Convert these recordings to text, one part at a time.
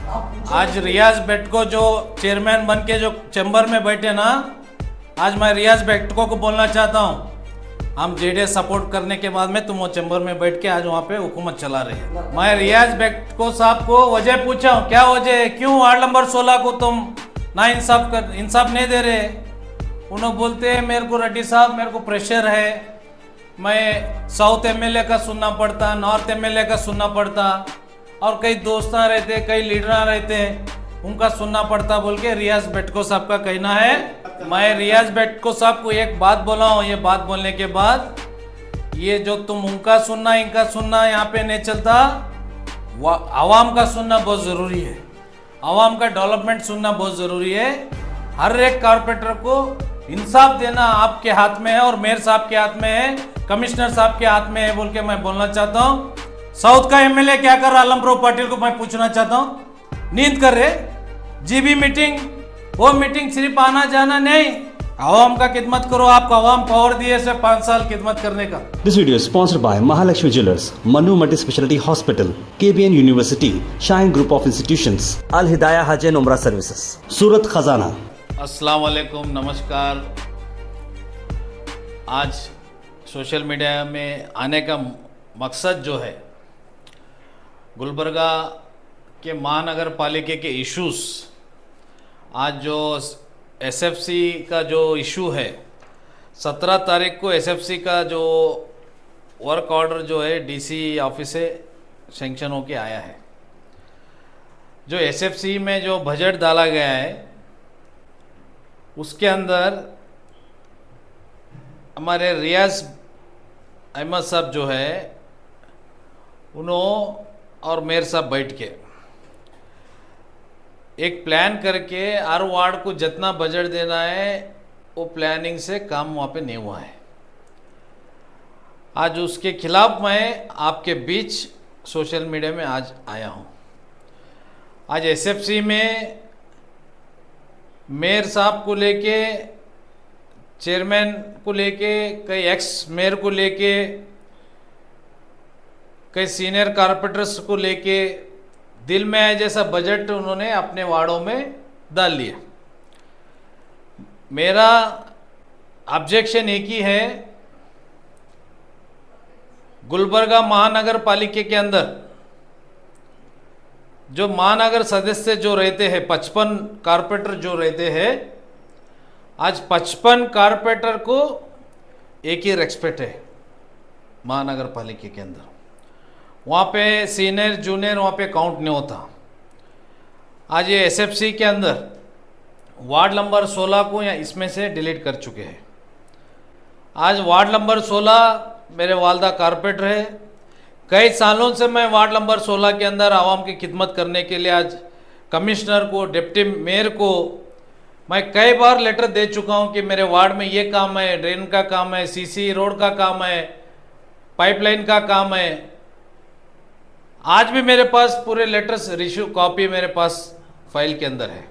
आज रियाज बेटको जो चेयरमैन बन के जो चैम्बर में बैठे ना, आज मैं रियाज बेटको को बोलना चाहता हूँ, हम जेडीएस सपोर्ट करने के बाद में तुम वो चैम्बर में बैठ के आज वहाँ पे हुकूमत चला रहे हैं। मैं रियाज बेटको साहब को वजह पूछा हूँ, क्या वजह है, क्यों वार्ड नंबर 16 को तुम ना इंसाफ नहीं दे रहे। उन्होंने बोलते हैं मेरे को रेड्डी साहब मेरे को प्रेशर है, मैं साउथ एमएलए का सुनना पड़ता, नॉर्थ एमएलए का सुनना पड़ता, और कई दोस्तां रहते, कई लीडर रहते, उनका सुनना पड़ता बोल के रियाज बेटको साहब का कहना है। मैं रियाज बेटको साहब को एक बात बोला हूँ, ये बात बोलने के बाद ये जो तुम उनका सुनना इनका सुनना यहाँ पे नहीं चलता, आवाम का सुनना बहुत ज़रूरी है, आवाम का डेवलपमेंट सुनना बहुत ज़रूरी है। हर एक कारपोरेटर को इंसाफ देना आपके हाथ में है और मेयर साहब के हाथ में है, कमिश्नर साहब के हाथ में है बोल के मैं बोलना चाहता हूँ। साउथ का एमएलए क्या कर रहा आलमप्रो पाटिल को मैं पूछना चाहता हूँ, नींद कर रहे, जीबी मीटिंग, वो मीटिंग सिर्फ आना जाना नहीं, आवाम का खिदमत करो। आपको आवाम पावर दिए से 5 साल खिदमत करने का। This video is sponsored by Mahalakshmi Jewellers, Manu Multi Speciality Hospital, KBN University, Shine Group of Institutions, Al Hidayah Hajj and Umrah Services, Surat Khazana। अस्सलाम वालेकुम, नमस्कार। आज सोशल मीडिया में आने का मकसद जो है, गुलबर्गा के महानगर पालिका के इश्यूज़, आज जो एसएफसी का जो इशू है, 17 तारीख को एसएफसी का जो वर्क ऑर्डर जो है डीसी ऑफिस से सेंक्शन होके आया है। जो एसएफसी में जो बजट डाला गया है उसके अंदर हमारे रियाज अहमद साहब जो है उन्होंने और मेयर साहब बैठ के एक प्लान करके हर वार्ड को जितना बजट देना है वो प्लानिंग से काम वहाँ पे नहीं हुआ है। आज उसके खिलाफ मैं आपके बीच सोशल मीडिया में आज आया हूँ। आज एसएफसी में मेयर साहब को लेके, चेयरमैन को लेके, कई एक्स मेयर को लेके, कई सीनियर कारपोरेटर्स को लेके दिल में आए जैसा बजट उन्होंने अपने वार्डों में डाल लिया। मेरा ऑब्जेक्शन एक ही है, गुलबर्गा महानगर पालिका के अंदर जो महानगर सदस्य जो रहते हैं, 55 कारपोरेटर जो रहते हैं, आज 55 कारपोरेटर को एक ही रेस्पेक्ट है महानगर पालिका के अंदर। वहाँ पे सीनियर जूनियर वहाँ पे काउंट नहीं होता। आज ये एसएफसी के अंदर वार्ड नंबर 16 को या इसमें से डिलीट कर चुके हैं। आज वार्ड नंबर 16 मेरे वालदा कारपोरेटर है, कई सालों से मैं वार्ड नंबर 16 के अंदर आवाम की खिदमत करने के लिए आज कमिश्नर को, डिप्टी मेयर को मैं कई बार लेटर दे चुका हूं कि मेरे वार्ड में ये काम है, ड्रेन का काम है, सीसी रोड का काम है, पाइपलाइन का काम है। आज भी मेरे पास पूरे लेटर्स रिश्यू कॉपी मेरे पास फाइल के अंदर है।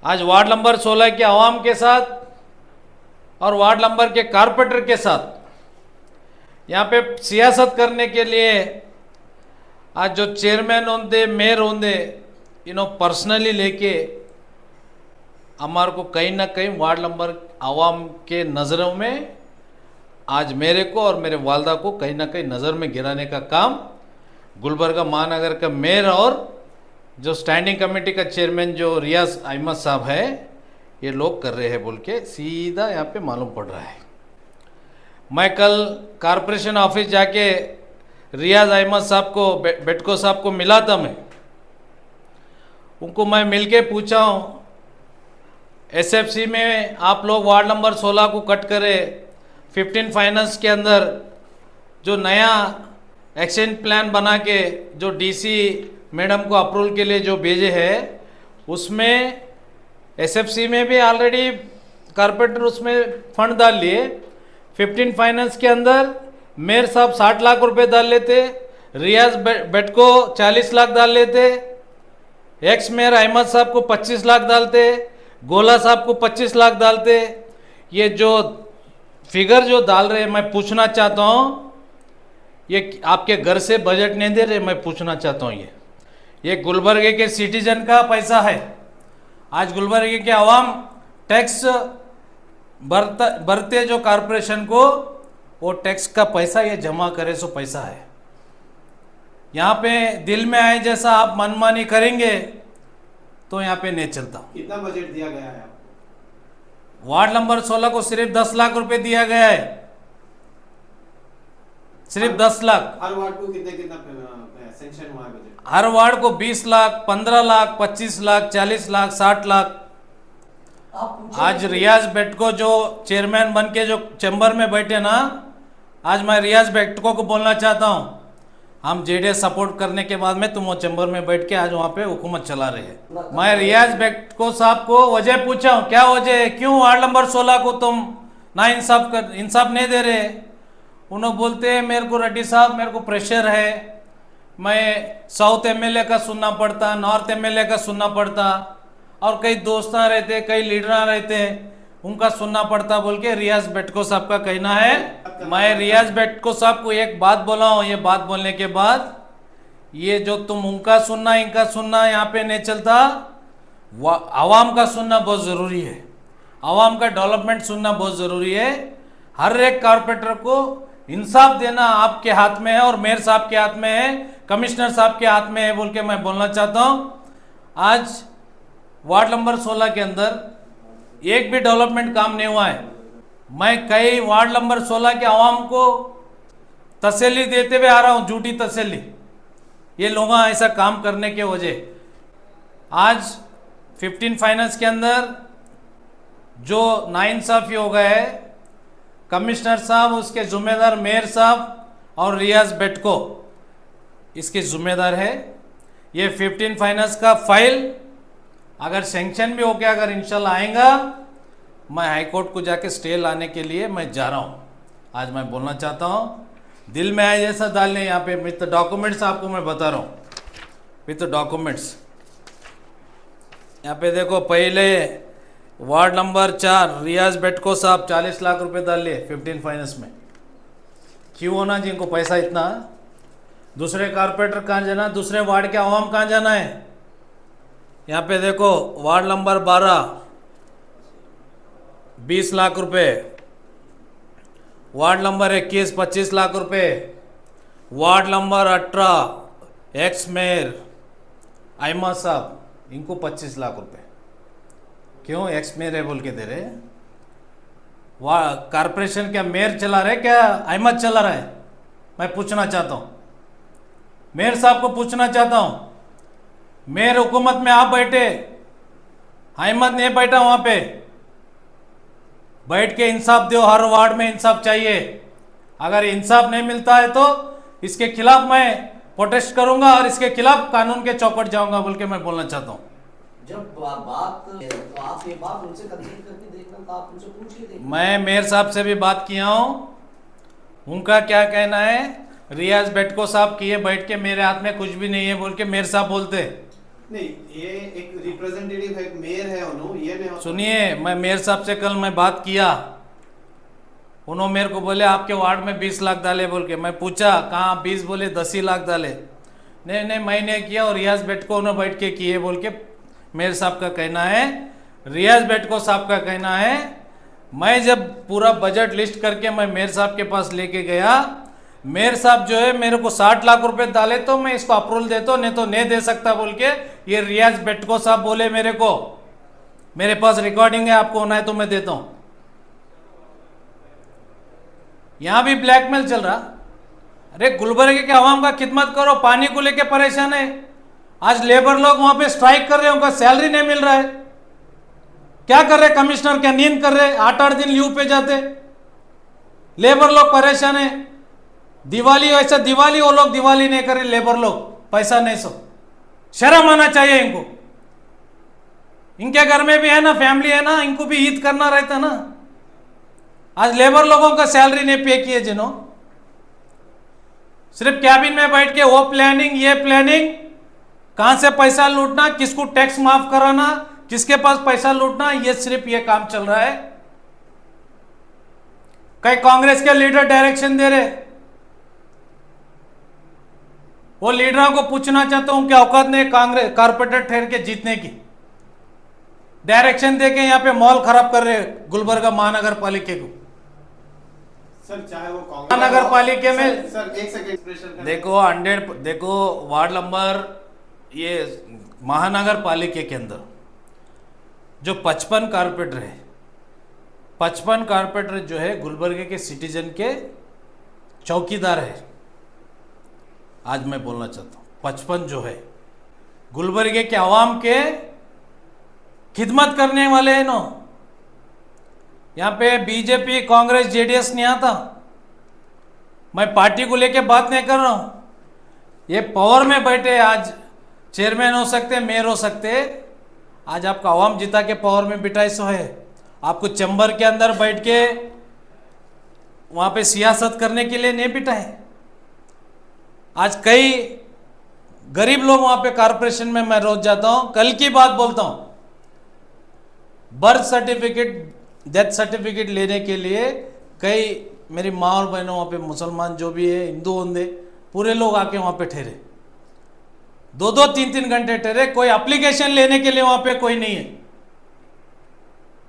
आज वार्ड नंबर 16 के आवाम के साथ और वार्ड नंबर के कारपोरेटर के साथ यहाँ पे सियासत करने के लिए आज जो चेयरमैन होंगे, मेयर होंगे, पर्सनली लेके हमारे को कहीं ना कहीं वार्ड नंबर आवाम के नज़रों में आज मेरे को और मेरे वालदा को कहीं ना कहीं नज़र में गिराने का काम गुलबर्गा महानगर का मेयर और जो स्टैंडिंग कमेटी का चेयरमैन जो रियाज अहमद साहब है ये लोग कर रहे हैं बोल के सीधा यहाँ पे मालूम पड़ रहा है। मैं कल कारपोरेशन ऑफिस जाके रियाज अहमद साहब को, बेटको साहब को मिला था। उनको मैं मिल के पूछा हूँ, एसएफसी में आप लोग वार्ड नंबर 16 को कट करें, 15 फाइनेंस के अंदर जो नया एक्शन प्लान बना के जो डीसी मैडम को अप्रूवल के लिए जो भेजे हैं उसमें एसएफसी में भी ऑलरेडी कारपोरेटर उसमें फंड डाल लिए। 15 फाइनेंस के अंदर मेयर साहब 60 लाख रुपए डाल लेते, रियाज बेटको 40 लाख डाल लेते, एक्स मेयर अहमद साहब को 25 लाख डालते, गोला साहब को 25 लाख डालते। ये जो फिगर जो डाल रहे हैं, मैं पूछना चाहता हूँ ये आपके घर से बजट नहीं दे रहे, मैं पूछना चाहता हूँ ये गुलबर्गे के सिटीजन का पैसा है। आज गुलबर्गे के आवाम टैक्स भरते जो कारपोरेशन को, वो टैक्स का पैसा ये जमा करे सो पैसा है। यहाँ पे दिल में आए जैसा आप मनमानी करेंगे तो यहाँ पे नहीं चलता। कितना बजट दिया गया है आपको? वार्ड नंबर 16 को सिर्फ 10 लाख रुपए दिया गया है, सिर्फ 10 लाख। हर वार्ड को कितना कितना सैंक्शन हुआ है बजट? हर वार्ड को 20 लाख, 15 लाख, 25 लाख, 40 लाख, 60 लाख। आज रियाज बेटको जो चेयरमैन बन के जो चैम्बर में बैठे ना, आज मैं रियाज बेटको को बोलना चाहता हूँ, हम जेडीएस सपोर्ट करने के बाद में तुम वो चैम्बर में बैठ के आज वहाँ पे हुकूमत चला रहे हैं। मैं रियाज बेटको साहब को वजह पूछा हूँ, क्या वजह है, क्यों वार्ड नंबर 16 को तुम ना इंसाफ नहीं दे रहे? उन्होंने बोलते हैं मेरे को रेड्डी साहब, मेरे को प्रेशर है, मैं साउथ एमएलए का सुनना पड़ता, नॉर्थ एमएलए का सुनना पड़ता, और कई दोस्तां रहते, कई लीडर रहते, उनका सुनना पड़ता बोल के रियाज बेटको साहब का कहना है। मैं रियाज बेटको साहब को एक बात बोला हूँ, ये बात बोलने के बाद ये जो तुम उनका सुनना इनका सुनना यहाँ पे नहीं चलता, आवाम का सुनना बहुत ज़रूरी है। आवाम का डेवलपमेंट सुनना बहुत ज़रूरी है। हर एक कारपोरेटर को इंसाफ देना आपके हाथ में है, और मेयर साहब के हाथ में है, कमिश्नर साहब के हाथ में है बोल के मैं बोलना चाहता हूँ। आज वार्ड नंबर 16 के अंदर एक भी डेवलपमेंट काम नहीं हुआ है। मैं कई वार्ड नंबर 16 के आवाम को तसल्ली देते हुए आ रहा हूँ, झूठी तसल्ली, ये लोग ऐसा काम करने के वजह। आज 15 फाइनेंस के अंदर जो नाइंसाफ़ी हो गया है, कमिश्नर साहब, उसके ज़िम्मेदार मेयर साहब और रियाज बेटको इसके ज़िम्मेदार है। ये 15 फाइनेंस का फाइल अगर सैंक्शन भी हो गया, अगर इंशाल्लाह आएगा, मैं हाई कोर्ट को जाके स्टे लाने के लिए मैं जा रहा हूँ। आज मैं बोलना चाहता हूँ, दिल में आए जैसा डालने, यहाँ पे विथ डॉक्यूमेंट्स आपको मैं बता रहा हूँ, विथ डॉक्यूमेंट्स। यहाँ पे देखो, पहले वार्ड नंबर 4 रियाज बेटको साहब 40 लाख रुपए डाल लिए 15 फाइनेंस में। क्यों होना जिनको पैसा इतना? दूसरे कारपोरेटर कहाँ जाना, दूसरे वार्ड के आवाम कहाँ जाना है? यहाँ पे देखो, वार्ड नंबर 12 20 लाख रुपए, वार्ड नंबर 21 25 लाख रुपए, ward number 18 x mayor Aima साहब, इनको 25 लाख रुपए। क्यों एक्स मेयर है बोल के दे रहे? वाह, कारपोरेशन क्या मेयर चला रहे, क्या अहमद चला रहा है? मैं पूछना चाहता हूँ, मेयर साहब को पूछना चाहता हूँ। मेयर हुकूमत में आप बैठे, अहमद नहीं बैठा वहाँ पे। बैठ के इंसाफ दो, हर वार्ड में इंसाफ चाहिए। अगर इंसाफ नहीं मिलता है तो इसके खिलाफ मैं प्रोटेस्ट करूंगा और इसके खिलाफ कानून के चौकट जाऊंगा बोल के मैं बोलना चाहता हूँ। जब बात तो आप ये बात उनसे कंसल्ट करके देखना, तो आप उनसे पूछिए देखना। मैं मेयर साहब से भी बात किया हूँ, उनका क्या कहना है, रियाज बेटको साहब किए बैठ के मेरे हाथ में कुछ भी नहीं है बोल के मेयर साहब बोलते। नहीं, ये एक रिप्रेजेंटेटिव है, मेयर है उन्होंने, ये नहीं। सुनिए, मैं मेयर साहब से कल मैं बात किया, उन्होंने मेरे को बोले आपके वार्ड में 20 लाख डाले बोल के। मैं पूछा कहाँ 20, बोले 10 ही लाख डाले। नहीं मैंने किया, और रियाज बेटको उन्होंने बैठ के किए बोल के मेयर साहब का कहना है। रियाज बेटको साहब का कहना है, मैं जब पूरा बजट लिस्ट करके मैं मेयर साहब के पास लेके गया, मेयर साहब जो है मेरे को 60 लाख रुपए डाले तो मैं इसको अप्रूवल देता हूँ, नहीं तो नहीं दे सकता बोल के ये रियाज बेटको साहब बोले मेरे को। मेरे पास रिकॉर्डिंग है, आपको होना है तो मैं देता हूँ। यहां भी ब्लैकमेल चल रहा। अरे गुलबर्गे के आवाम का खिदमत करो, पानी को लेके परेशान है। आज लेबर लोग वहां पे स्ट्राइक कर रहे हैं, उनका सैलरी नहीं मिल रहा है। क्या कर रहे कमिश्नर, क्या नींद कर रहे? 8-8 दिन लीव पे जाते, लेबर लोग परेशान है। दिवाली ऐसा दिवाली, वो लोग दिवाली नहीं कर रहे, लेबर लोग पैसा नहीं सो। शर्म आना चाहिए इनको। इनके घर में भी है ना, फैमिली है ना, इनको भी ईद करना रहता ना। आज लेबर लोगों का सैलरी नहीं पे किए, जिन्हों सिर्फ कैबिन में बैठ के वो प्लानिंग ये प्लानिंग, कहां से पैसा लूटना, किसको टैक्स माफ कराना, किसके पास पैसा लूटना, ये सिर्फ ये काम चल रहा है। कई कांग्रेस के लीडर डायरेक्शन दे रहे, वो लीडरों को पूछना चाहता हूं कि औकात नहीं कांग्रेस कारपोरेटर ठहर के जीतने की, डायरेक्शन देके यहाँ पे माहौल खराब कर रहे गुलबर्गा महानगर पालिका को। सर चाहे वो कांग्रेस नगर पालिका में सर एक सेकंड प्रेशर देखो 100 देखो वार्ड नंबर ये महानगर पालिका के अंदर जो 55 कारपोरेटर है, 55 कारपोरेटर जो है गुलबर्गे के सिटीजन के चौकीदार है। आज मैं बोलना चाहता हूँ 55 जो है गुलबर्गे के आवाम के खिदमत करने वाले हैं नो। यहाँ पे बीजेपी कांग्रेस जेडीएस नहीं आता। मैं पार्टी को लेके बात नहीं कर रहा हूँ। ये पावर में बैठे आज चेयरमैन हो सकते, मेयर हो सकते, आज आपका आवाम जिता के पावर में बिठाए सो है। आपको चैम्बर के अंदर बैठ के वहाँ पे सियासत करने के लिए नहीं बिठाए। आज कई गरीब लोग वहाँ पे कारपोरेशन में मैं रोज जाता हूँ। कल की बात बोलता हूँ, बर्थ सर्टिफिकेट डेथ सर्टिफिकेट लेने के लिए कई मेरी माँ और बहनों वहाँ पे मुसलमान जो भी है, हिंदू होंगे, पूरे लोग आके वहाँ पे ठहरे, 2-2 3-3 घंटे ठहरे। कोई एप्लीकेशन लेने के लिए वहाँ पे कोई नहीं है।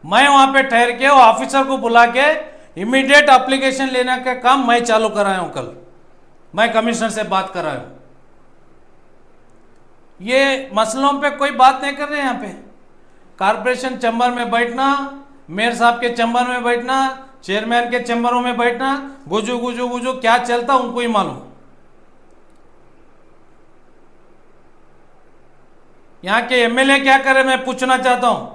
मैं वहाँ पे ठहर के वो ऑफिसर को बुला के इमीडिएट एप्लीकेशन लेने का काम मैं चालू कराया हूँ। कल मैं कमिश्नर से बात कराया हूँ। ये मसलों पे कोई बात नहीं कर रहे हैं। यहाँ पे कारपोरेशन चैम्बर में बैठना, मेयर साहब के चैम्बर में बैठना, चेयरमैन के चैम्बरों में बैठना, गुजू गुजू गुजू क्या चलता उनको ही मालूम। यहाँ के एमएलए क्या करे मैं पूछना चाहता हूं।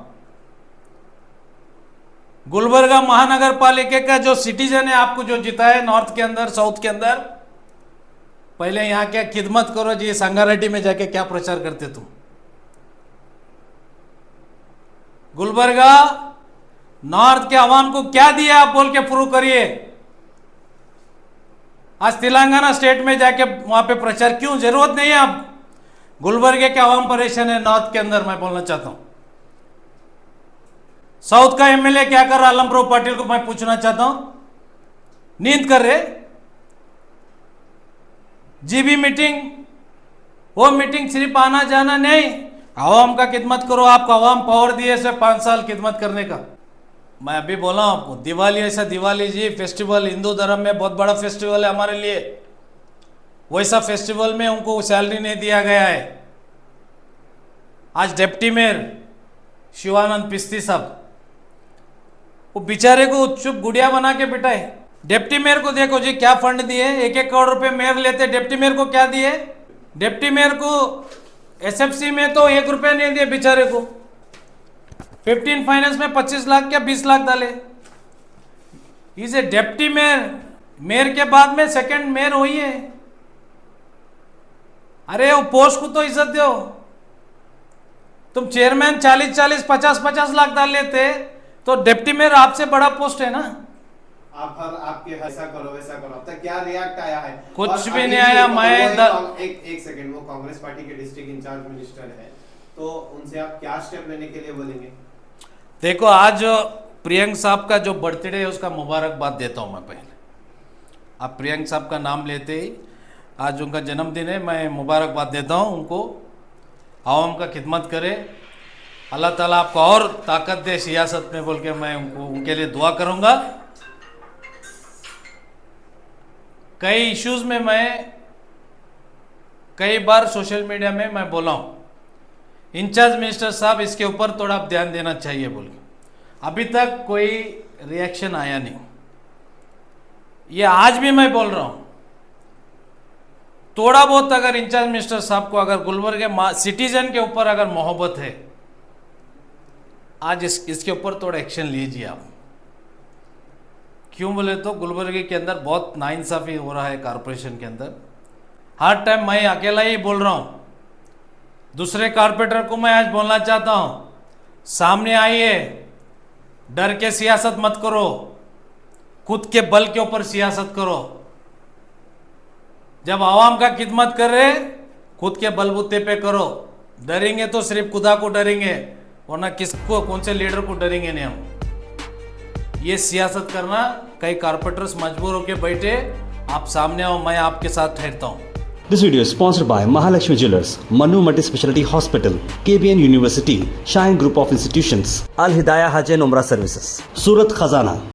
गुलबर्गा महानगर पालिका का जो सिटीजन है आपको जो जिताए नॉर्थ के अंदर, साउथ के अंदर, पहले यहाँ क्या खिदमत करो जी। संगारेड्डी में जाके क्या प्रचार करते तुम? गुलबर्गा नॉर्थ के आवाम को क्या दिया आप बोल के प्रूव करिए। आज तेलंगाना स्टेट में जाके वहां पे प्रचार क्यों? जरूरत नहीं है। आप गुलबर्गे के आवाम परेशान है नॉर्थ के अंदर, मैं बोलना चाहता हूं। साउथ का एमएलए क्या कर रहा आलमप्रो पाटिल को मैं पूछना चाहता हूं। नींद कर रहे जीबी मीटिंग, वो मीटिंग सिर्फ आना जाना नहीं, आवाम का खिदमत करो। आपको आवाम पावर दिए से 5 साल खिदमत करने का। मैं अभी बोला आपको, दिवाली ऐसा दिवाली जी फेस्टिवल हिंदू धर्म में बहुत बड़ा फेस्टिवल है हमारे लिए, वैसा फेस्टिवल में उनको सैलरी नहीं दिया गया है। आज डिप्टी मेयर शिवानंद पिस्ती साहब, वो बेचारे को चुप गुड़िया बना के बिठाए। डिप्टी मेयर को देखो जी क्या फंड दिए, 1-1 करोड़ रुपए मेयर लेते, डिप्टी मेयर को क्या दिए? डिप्टी मेयर को एसएफसी में तो 1 रुपया नहीं दिए बेचारे को। 15 फाइनेंस में 25 लाख क्या 20 लाख डाले। इसे डिप्टी मेयर, मेयर के बाद में सेकंड मेयर हुई है। अरे वो पोस्ट को तो इज्जत दो। तुम चेयरमैन 40-40, 50-50 लाख डाल लेते तो डिप्टी मेयर आपसे बड़ा पोस्ट है ना। आप हर आपके ऐसा करो वैसा करो। अब तक क्या रिएक्ट आया है? कुछ और भी अभी नहीं आया। एक सेकंड, वो कांग्रेस पार्टी के डिस्ट्रिक्ट इंचार्ज मिनिस्टर है, तो उनसे आप क्या स्टेप लेने के लिए बोलेंगे? देखो आज प्रियंक साहब का जो बर्थडे है उसका मुबारकबाद देता हूं मैं। पहले आप प्रियंक साहब का नाम लेते ही, आज उनका जन्मदिन है, मैं मुबारकबाद देता हूं उनको। आवाम का खिदमत करे, अल्लाह ताला आपको और ताकत दे सियासत में बोल के मैं उनके लिए दुआ करूंगा। कई इश्यूज में मैं कई बार सोशल मीडिया में मैं बोला हूं, इंचार्ज मिनिस्टर साहब इसके ऊपर थोड़ा आप ध्यान देना चाहिए बोल के। अभी तक कोई रिएक्शन आया नहीं। ये आज भी मैं बोल रहा हूं, थोड़ा बहुत अगर इंचार्ज मिनिस्टर साहब को अगर गुलबर्ग के सिटीजन के ऊपर अगर मोहब्बत है, आज इसके ऊपर थोड़ा एक्शन लीजिए आप। क्यों बोले तो गुलबर्ग के अंदर बहुत नाइंसाफी हो रहा है कारपोरेशन के अंदर। हर टाइम मैं अकेला ही बोल रहा हूं। दूसरे कारपोरेटर को मैं आज बोलना चाहता हूं, सामने आइए, डर के सियासत मत करो, खुद के बल के ऊपर सियासत करो। जब आवाम का खिदमत कर रहे खुद के बलबूते पे करो। डरेंगे तो सिर्फ खुदा को डरेंगे, वरना किसको, कौन से लीडर को डरेंगे नहीं हम। ये सियासत करना, कई कारपोरेटर्स मजबूर होकर बैठे, आप सामने आओ, मैं आपके साथ ठहरता हूं। This video is sponsored by Mahalakshmi Jewelers, Manu Multi Speciality Hospital, KBN University, Shine Group of Institutions, Al Hidayah Hajj and Umrah Services, Surat Khazana.